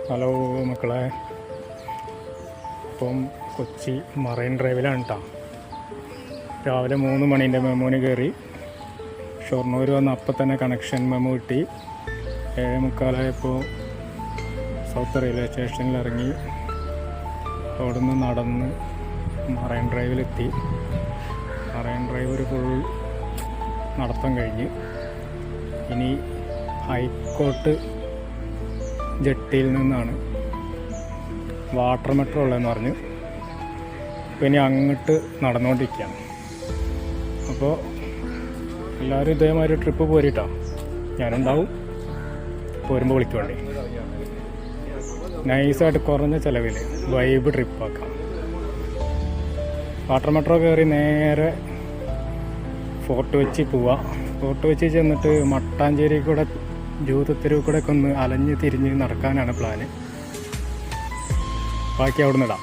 Hello മക്കളെ, ഇപ്പം Kochi marine ഡ്രൈവിലാണ് കേട്ടോ. രാവിലെ 3 മണീൻ്റെ മെമ്മോന് കയറി ഷൊർണൂർ വന്ന് അപ്പം തന്നെ കണക്ഷൻ മെമ്മോ കിട്ടി. 7:45 സൗത്ത് റെയിൽവേ സ്റ്റേഷനിൽ ഇറങ്ങി അവിടുന്ന് നടന്ന് മറൈൻ ഡ്രൈവിലെത്തി. മറൈൻ ഡ്രൈവ് ഒരു ഫുൾ നടത്തം കഴിഞ്ഞ് ഇനി ഹൈക്കോട്ട് ജെട്ടിയിൽ നിന്നാണ് വാട്ടർ മെട്രോ ഉള്ളതെന്ന് പറഞ്ഞു. അപ്പോൾ ഇനി അങ്ങോട്ട് നടന്നുകൊണ്ടിരിക്കുകയാണ്. അപ്പോൾ എല്ലാവരും ഇതേമാതിരി ട്രിപ്പ് പോരിട്ടോ, ഞാനുണ്ടാവും. പോരുമ്പോൾ വിളിക്കുവേണ്ടി. നൈസായിട്ട് കുറഞ്ഞ ചിലവിൽ വൈബ് ട്രിപ്പാക്കാം. വാട്ടർ മെട്രോ കയറി നേരെ ഫോർട്ട് കൊച്ചി പോവാം. ഫോർട്ട് കൊച്ചി ചെന്നിട്ട് മട്ടാഞ്ചേരി കൂടെ ജൂതത്തെരുവ് കൂടെ ഒക്കെ ഒന്ന് അലഞ്ഞ് തിരിഞ്ഞ് നടക്കാനാണ് പ്ലാന്. ബാക്കി അവിടെ നിന്ന് ഇടാം.